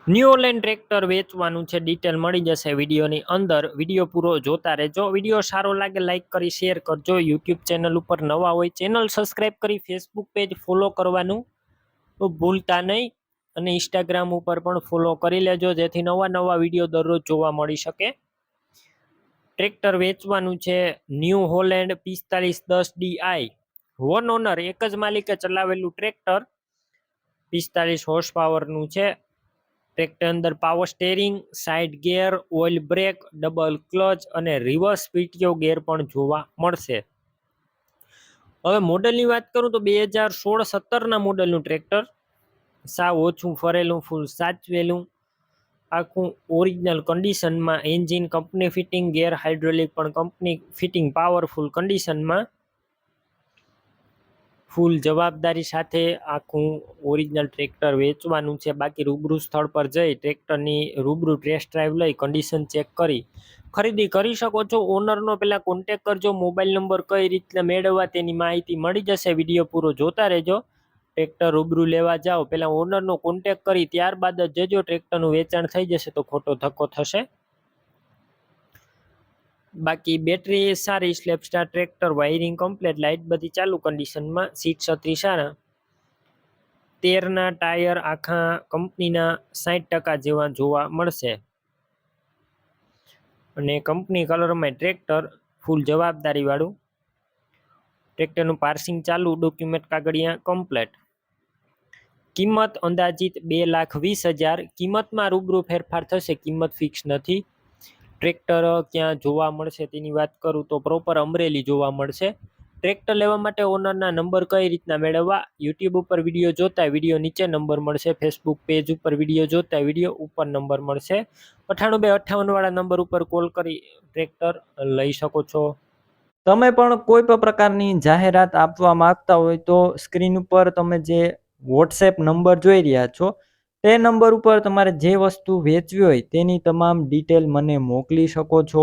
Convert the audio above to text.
New ઓલેન tractor વેચવાનું છે, detail મળી જશે વિડીયોની અંદર. વિડીયો પૂરો જોતા રહેજો. વિડીયો સારો લાગે લાઈક કરી શેર કરજો. યુટ્યુબ ચેનલ ઉપર નવા હોય ચેનલ સબસ્ક્રાઈબ કરી ફેસબુક પેજ ફોલો કરવાનું ભૂલતા નહીં, અને ઇન્સ્ટાગ્રામ ઉપર પણ ફોલો કરી લેજો, જેથી નવા નવા વિડીયો દરરોજ જોવા મળી શકે. ટ્રેક્ટર વેચવાનું છે new Holland 4510 DI, one honour, એક જ માલિકે ચલાવેલું ટ્રેક્ટર. 45 હોર્સ પાવરનું છે. ટ્રેક્ટર અંદર power steering, side gear, oil break, double clutch અને રિવર્સ પીટીઓ ગિયર પણ જોવા મળશે. હવે મોડલની વાત કરું તો 2016-17ના મોડલનું ટ્રેક્ટર, સાવ ઓછું ફરેલું, ફૂલ સાચવેલું, આખું ઓરિજિનલ કન્ડિશનમાં, એન્જિન કંપની ફિટિંગ, ગેર હાઇડ્રોલિક પણ કંપની ફિટિંગ, પાવરફુલ કન્ડિશનમાં, ફૂલ જવાબદારી સાથે આખું ઓરિજિનલ ટ્રેક્ટર વેચવાનું છે. બાકી રૂબરૂ સ્થળ પર જઈ ટ્રેક્ટરની રૂબરૂ ટેસ્ટ ડ્રાઈવ લઈ કન્ડિશન ચેક કરી ખરીદી કરી શકો છો. ઓનરનો પહેલાં કોન્ટેક કરજો. મોબાઈલ નંબર કઈ રીતે મેળવવા તેની માહિતી મળી જશે. વિડીયો પૂરો જોતા રહેજો. ટ્રેક્ટર રૂબરૂ લેવા જાઓ પહેલાં ઓનરનો કોન્ટેક કરી ત્યારબાદ જ જજો. ટ્રેક્ટરનું વેચાણ થઈ જશે તો ખોટો ધક્કો થશે. બાકી બેટરી સારી, slap star tractor, wiring complete, light બધી ચાલુ કન્ડિશનમાં, સીટ છત્રી સારા. 13ના ટાયર આખા કંપનીના 60% જેવા જોવા મળશે. અને કંપની કલરમાં ટ્રેક્ટર, ફૂલ જવાબદારી વાળું. ટ્રેક્ટરનું પાર્સિંગ ચાલુ, ડોક્યુમેન્ટ કાગળિયા કમ્પ્લેટ. કિંમત અંદાજિત 2,20,000. કિંમતમાં રૂબરૂ ફેરફાર થશે, કિંમત ફિક્સ નથી. ટ્રેક્ટર ક્યાં જોવા મળશે તેની વાત કરું તો પ્રોપર અમરેલી જોવા મળશે. ટ્રેક્ટર લેવા માટે ઓનરના નંબર કઈ રીતના મેળવવા? યુટ્યુબ ઉપર વિડીયો જોતા વિડીયો નીચે નંબર મળશે. ફેસબુક પેજ ઉપર વિડીયો જોતા વિડીયો ઉપર નંબર મળશે. 98-258 વાળા નંબર ઉપર કોલ કરી ટ્રેક્ટર લઈ શકો છો. તમે પણ કોઈ પણ પ્રકારની જાહેરાત આપવા માંગતા હોય તો સ્ક્રીન ઉપર તમે જે વોટ્સએપ નંબર જોઈ રહ્યા છો તે નંબર ઉપર તમારે જે વસ્તુ વેચવી હોય તેની તમામ ડિટેલ મને મોકલી શકો છો.